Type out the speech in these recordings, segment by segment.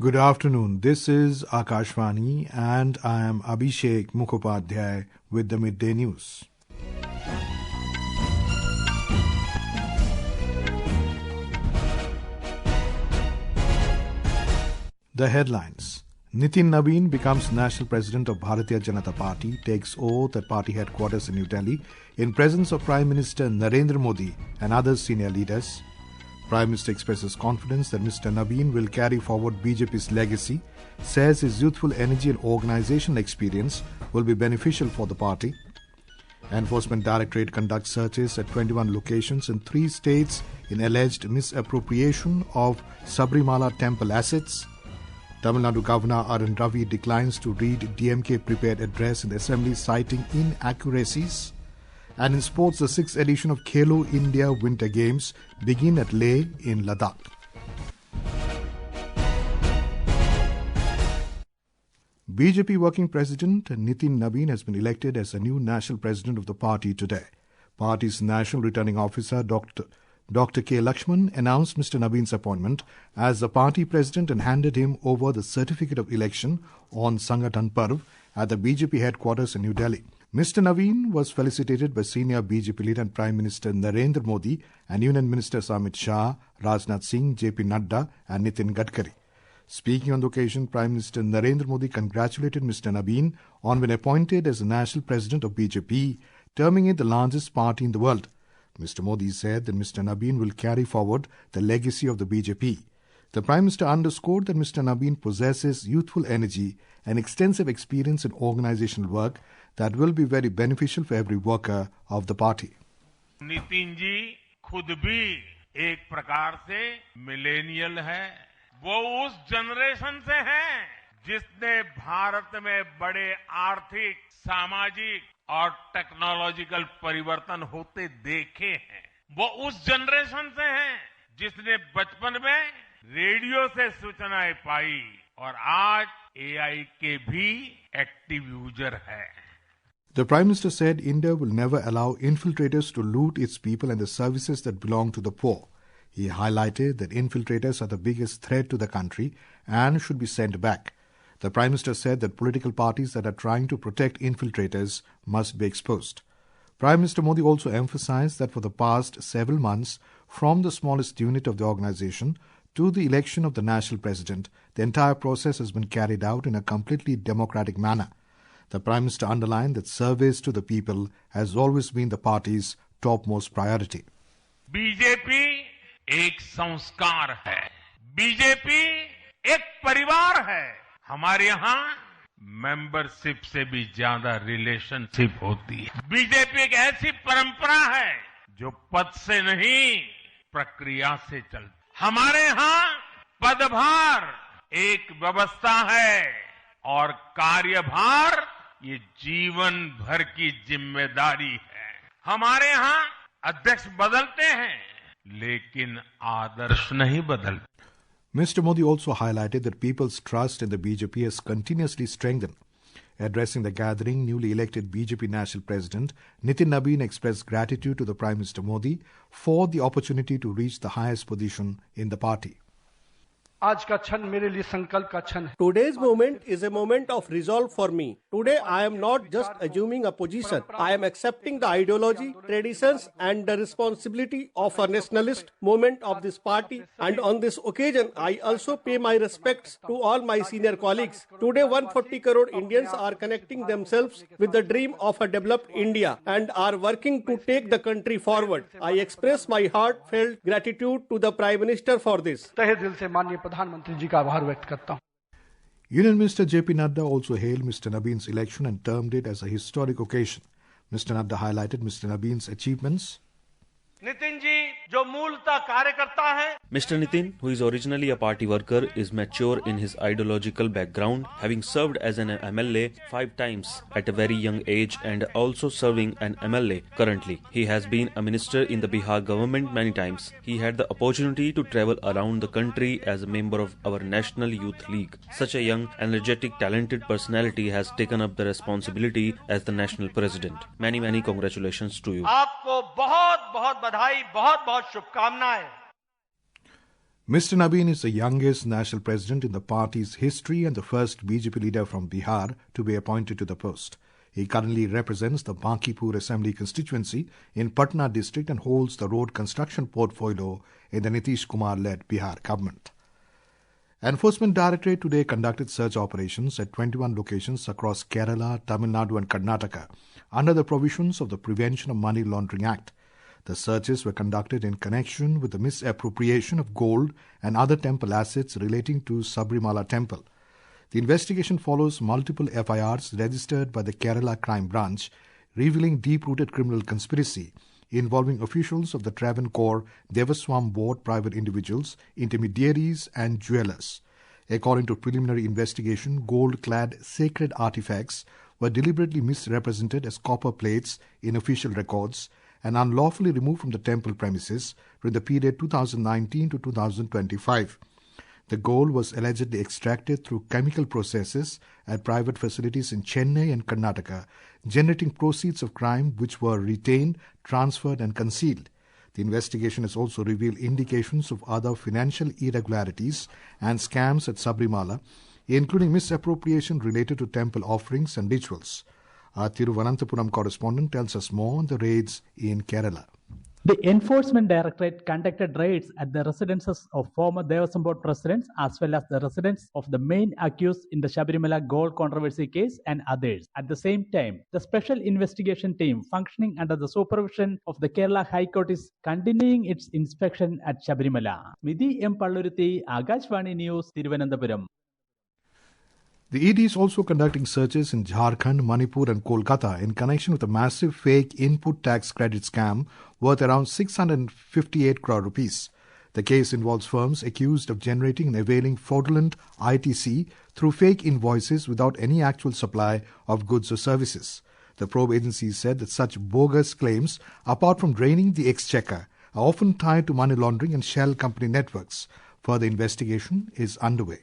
Good afternoon. This is Akashvani and I am Abhishek Mukhopadhyay with the Midday News. The headlines. Nitin Nabin becomes National President of Bharatiya Janata Party, takes oath at party headquarters in New Delhi in presence of Prime Minister Narendra Modi and other senior leaders. Prime Minister expresses confidence that Mr Nabin will carry forward BJP's legacy, says his youthful energy and organisational experience will be beneficial for the party. Enforcement Directorate conducts searches at 21 locations in 3 states in alleged misappropriation of Sabarimala temple assets. Tamil Nadu Governor RN Ravi declines to read DMK-prepared address in the Assembly, citing inaccuracies. And in sports, the 6th edition of Khelo India Winter Games begin at Leh in Ladakh. BJP Working President Nitin Nabin has been elected as the new National President of the party today. Party's National Returning Officer Dr. K. Lakshman announced Mr. Nabin's appointment as the party president and handed him over the certificate of election on Sangathan Parv at the BJP headquarters in New Delhi. Mr. Nabin was felicitated by senior BJP leader and Prime Minister Narendra Modi and Union Ministers Amit Shah, Rajnath Singh, JP Nadda and Nitin Gadkari. Speaking on the occasion, Prime Minister Narendra Modi congratulated Mr. Nabin on being appointed as the National President of BJP, terming it the largest party in the world. Mr. Modi said that Mr. Nabin will carry forward the legacy of the BJP. The Prime Minister underscored that Mr. Nabin possesses youthful energy and extensive experience in organizational work that will be very beneficial for every worker of the party. Nitin ji खुद भी एक प्रकार से millennial है। वो उस generation से हैं जिसने भारत में बड़े आर्थिक, सामाजिक और टेक्नोलॉजिकल परिवर्तन होते देखे हैं। वो उस जनरेशन से हैं जिसने बचपन में रेडियो से सूचनाएं पाई और आज एआई के भी एक्टिव यूजर है। The Prime Minister said India will never allow infiltrators to loot its people and the services that belong to the poor. He highlighted that infiltrators are the biggest threat to the country and should be sent back. The Prime Minister said that political parties that are trying to protect infiltrators must be exposed. Prime Minister Modi also emphasized that for the past several months, from the smallest unit of the organization to the election of the national president, the entire process has been carried out in a completely democratic manner. The Prime Minister underlined that service to the people has always been the party's topmost priority. BJP एक संस्कार है, BJP एक परिवार है। हमारे यहाँ membership से भी ज्यादा रिलेशनशिप होती है। बीजेपी एक ऐसी परंपरा है जो पद से नहीं प्रक्रिया से चलती। हमारे यहाँ पदभार एक व्यवस्था है और कार्यभार ये जीवन भर की जिम्मेदारी है। हमारे यहाँ अध्यक्ष बदलते हैं लेकिन आदर्श नहीं बदलते। Mr. Modi also highlighted that people's trust in the BJP has continuously strengthened. Addressing the gathering, newly elected BJP National President Nitin Nabin expressed gratitude to the Prime Minister Modi for the opportunity to reach the highest position in the party. आज का क्षण मेरे लिए संकल्प का क्षण है। Today's moment is a moment of resolve for me. Today I am not just assuming a position. I am accepting the ideology, traditions and the responsibility of a nationalist movement of this party. And on this occasion, I also pay my respects to all my senior colleagues. Today 140 crore Indians are connecting themselves with the dream of a developed India and are working to take the country forward. I express my heartfelt gratitude to the Prime Minister for this. तहे दिल से माननीय प्रधानमंत्री जी का आभार व्यक्त करता हूं। Union Minister JP Nadda also hailed Mr. Nabin's election and termed it as a historic occasion. Mr. Nadda highlighted Mr. Nabin's achievements. Nitin ji जो मूलतः कार्यकर्ता है। Mr. Nitin, who is originally a party worker, is mature in his ideological background, having served as an MLA 5 times at a very young age and also serving an MLA currently. He has been a minister in the Bihar government many times. He had the opportunity to travel around the country as a member of our National Youth League. Such a young, energetic, talented personality has taken up the responsibility as the national president. Many congratulations to you. आपको बहुत बहुत बधाई, बहुत बहुत शुभकामनाएं। Mr Nabin is the youngest national president in the party's history and the first BJP leader from Bihar to be appointed to the post. He currently represents the Bankipur Assembly constituency in Patna district and holds the road construction portfolio in the Nitish Kumar-led Bihar government. Enforcement Directorate today conducted search operations at 21 locations across Kerala, Tamil Nadu and Karnataka under the provisions of the Prevention of Money Laundering Act. The searches were conducted in connection with the misappropriation of gold and other temple assets relating to Sabarimala temple. The investigation follows multiple FIRs registered by the Kerala Crime Branch, revealing deep-rooted criminal conspiracy involving officials of the Travancore Devaswam Board, private individuals, intermediaries and jewellers. According to preliminary investigation, gold-clad sacred artifacts were deliberately misrepresented as copper plates in official records and unlawfully removed from the temple premises during the period 2019 to 2025. The gold was allegedly extracted through chemical processes at private facilities in Chennai and Karnataka, generating proceeds of crime which were retained, transferred and concealed. The investigation has also revealed indications of other financial irregularities and scams at Sabarimala, including misappropriation related to temple offerings and rituals. Our Thiruvananthapuram correspondent tells us more on the raids in Kerala. The Enforcement Directorate conducted raids at the residences of former Devaswam Board presidents as well as the residence of the main accused in the Sabarimala gold controversy case and others. At the same time, the Special Investigation Team functioning under the supervision of the Kerala High Court is continuing its inspection at Sabarimala. Midday M. Palluruthi, Akashvani News, Thiruvananthapuram. The ED is also conducting searches in Jharkhand, Manipur and Kolkata in connection with a massive fake input tax credit scam worth around 658 crore rupees. The case involves firms accused of generating and availing fraudulent ITC through fake invoices without any actual supply of goods or services. The probe agency said that such bogus claims, apart from draining the exchequer, are often tied to money laundering and shell company networks. Further investigation is underway.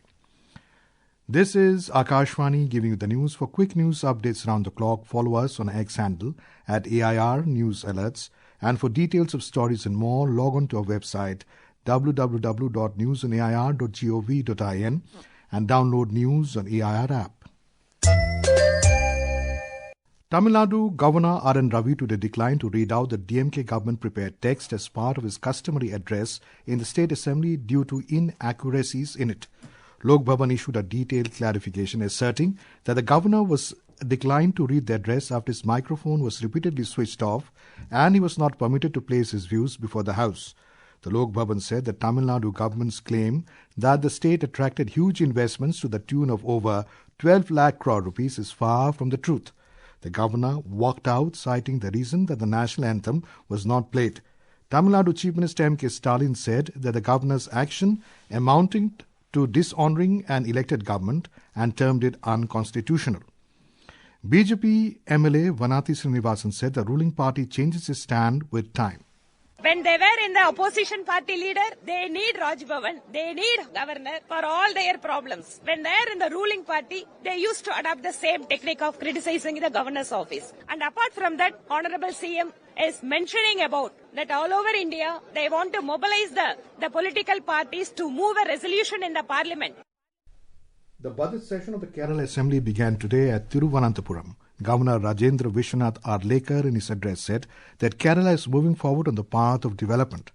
This is Akashvani giving you the news. For quick news updates around the clock, follow us on X handle at AIR News Alerts. And for details of stories and more, log on to our website www.newsonair.gov.in and download News on AIR app. Tamil Nadu Governor RN Ravi today declined to read out the DMK government-prepared text as part of his customary address in the State Assembly due to inaccuracies in it. Lok Bhavan issued a detailed clarification asserting that the governor was declined to read the address after his microphone was repeatedly switched off and he was not permitted to place his views before the House. The Lok Bhavan said that Tamil Nadu government's claim that the state attracted huge investments to the tune of over 12 lakh crore rupees is far from the truth. The governor walked out, citing the reason that the national anthem was not played. Tamil Nadu Chief Minister M.K. Stalin said that the governor's action amounting to dishonouring an elected government and termed it unconstitutional. BJP MLA Vanati Srinivasan said the ruling party changes its stand with time. When they were in the opposition party leader, they need Raj Bhavan, they need governor for all their problems. When they are in the ruling party, they used to adopt the same technique of criticizing the governor's office. And apart from that, Honorable CM is mentioning about that all over India, they want to mobilize the political parties to move a resolution in the parliament. The budget session of the Kerala Assembly began today at Thiruvananthapuram. Governor Rajendra Vishwanath Arlekar in his address said that Kerala is moving forward on the path of development.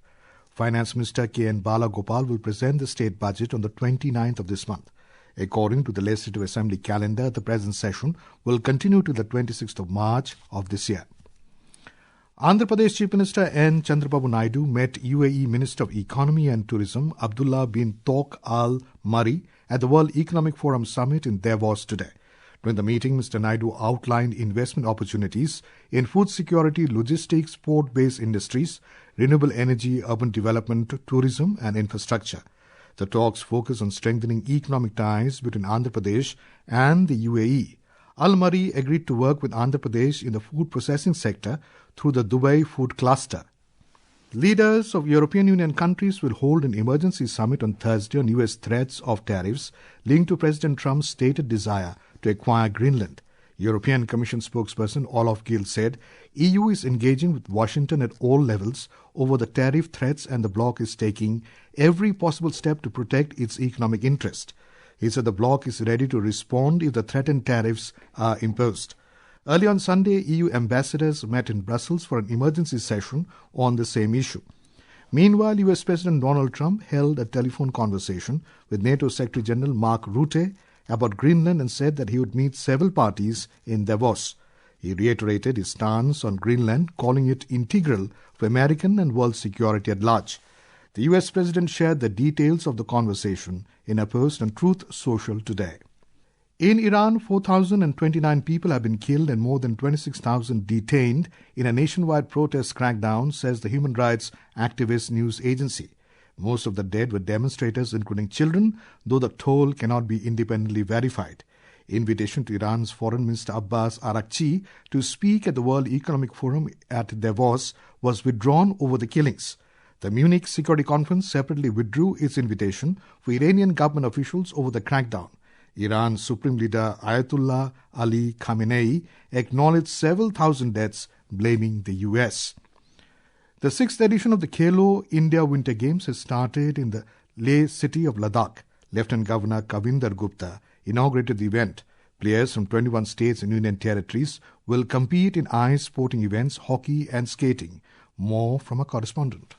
Finance Minister K.N. Balagopal will present the state budget on the 29th of this month. According to the Legislative Assembly calendar, the present session will continue to the 26th of March of this year. Andhra Pradesh Chief Minister N. Chandrababu Naidu met UAE Minister of Economy and Tourism Abdullah bin Tawq Al Mari at the World Economic Forum Summit in Davos today. During the meeting, Mr. Naidu outlined investment opportunities in food security, logistics, port-based industries, renewable energy, urban development, tourism and infrastructure. The talks focus on strengthening economic ties between Andhra Pradesh and the UAE. Al-Mari agreed to work with Andhra Pradesh in the food processing sector through the Dubai Food Cluster. Leaders of European Union countries will hold an emergency summit on Thursday on US threats of tariffs linked to President Trump's stated desire to acquire Greenland. European Commission spokesperson Olaf Gill said EU is engaging with Washington at all levels over the tariff threats and the bloc is taking every possible step to protect its economic interest. He said the bloc is ready to respond if the threatened tariffs are imposed. Early on Sunday, EU ambassadors met in Brussels for an emergency session on the same issue. Meanwhile, US President Donald Trump held a telephone conversation with NATO Secretary General Mark Rutte about Greenland and said that he would meet several parties in Davos. He reiterated his stance on Greenland, calling it integral for American and world security at large. The US President shared the details of the conversation in a post on Truth Social today. In Iran, 4,029 people have been killed and more than 26,000 detained in a nationwide protest crackdown, says the human rights activist news agency. Most of the dead were demonstrators, including children, though the toll cannot be independently verified. Invitation to Iran's Foreign Minister Abbas Araghchi to speak at the World Economic Forum at Davos was withdrawn over the killings. The Munich Security Conference separately withdrew its invitation for Iranian government officials over the crackdown. Iran's Supreme Leader Ayatollah Ali Khamenei acknowledged several thousand deaths, blaming the US. The 6th edition of the Khelo India Winter Games has started in the Leh city of Ladakh. Lieutenant Governor Kavinder Gupta inaugurated the event. Players from 21 states and union territories will compete in ice sporting events, hockey and skating. More from a correspondent.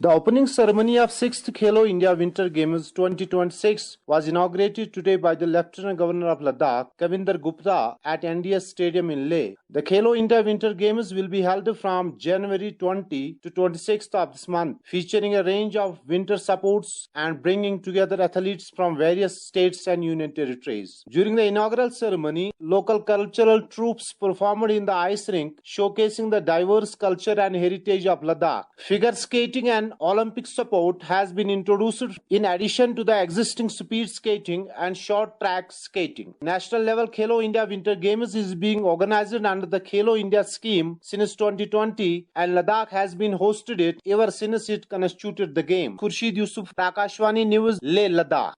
The opening ceremony of 6th Khelo India Winter Games 2026 was inaugurated today by the Lieutenant Governor of Ladakh, Kavinder Gupta, at NDS Stadium in Leh. The Khelo India Winter Games will be held from January 20 to 26th of this month, featuring a range of winter sports and bringing together athletes from various states and union territories. During the inaugural ceremony, local cultural troupes performed in the ice rink, showcasing the diverse culture and heritage of Ladakh. Figure skating and Olympic sport has been introduced in addition to the existing speed skating and short track skating. National level Khelo India Winter Games is being organized under the Khelo India scheme since 2020 and Ladakh has been hosted it ever since it constituted the game. Khurshid Yusuf, Akashvani News, Leh, Ladakh.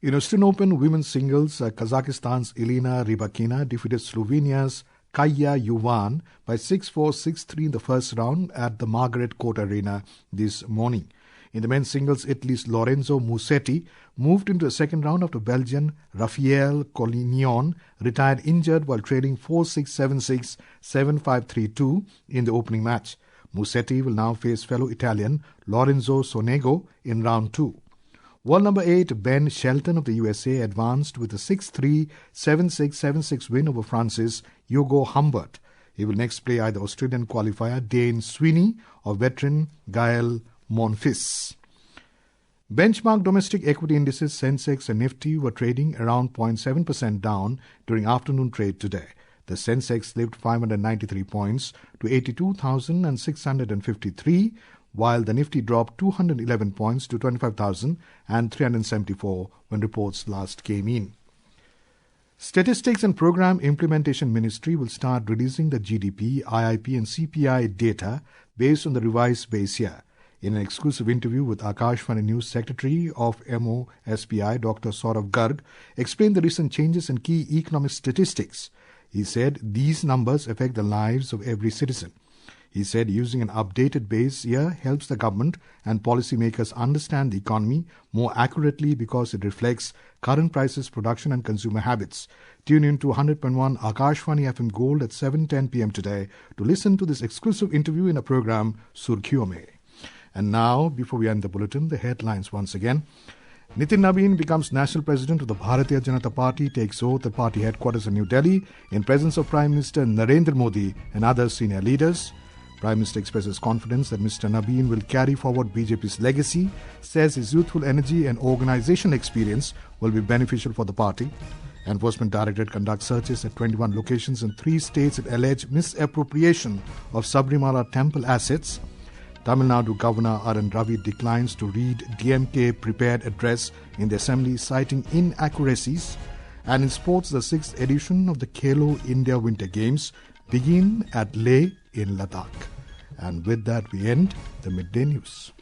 In Australian Open women's singles, Kazakhstan's Elena Rybakina defeated Slovenia's Kaya Juvan by 6-4, 6-3 in the first round at the Margaret Court Arena this morning. In the men's singles, Italy's Lorenzo Musetti moved into the second round after Belgian Raphael Collignon retired injured while trailing 4-6, 7-6, 7-5, 3-2 in the opening match. Musetti will now face fellow Italian Lorenzo Sonego in round 2. World number 8 Ben Shelton of the USA advanced with a 6-3, 7-6, 7-6 win over France's Hugo Humbert. He will next play either Australian qualifier Dane Sweeney or veteran Gael Monfils. Benchmark domestic equity indices Sensex and Nifty were trading around 0.7% down during afternoon trade today. The Sensex lifted 593 points to 82,653, while the Nifty dropped 211 points to 25,374 when reports last came in. Statistics and Program Implementation Ministry will start releasing the GDP, IIP and CPI data based on the revised base year. In an exclusive interview with Akashvani News, Secretary of MOSPI, Dr. Saurav Garg, explained the recent changes in key economic statistics. He said these numbers affect the lives of every citizen. He said using an updated base year helps the government and policymakers understand the economy more accurately because it reflects current prices, production and consumer habits. Tune in to 100.1 Akashvani FM Gold at 7:10 p.m. today to listen to this exclusive interview in a program Surkhiyon Mein. And now, before we end the bulletin, the headlines once again. Nitin Nabin becomes National President of the Bharatiya Janata Party, takes oath at party headquarters in New Delhi in presence of Prime Minister Narendra Modi and other senior leaders. Prime Minister expresses confidence that Mr Nabin will carry forward BJP's legacy, says his youthful energy and organisational experience will be beneficial for the party. Enforcement Directorate conducts searches at 21 locations in 3 states that allege misappropriation of Sabarimala temple assets. Tamil Nadu Governor RN Ravi declines to read DMK-prepared address in the Assembly, citing inaccuracies. And in sports, the 6th edition of the Khelo India Winter Games begin at Leh in Ladakh. And with that, we end the Midday News.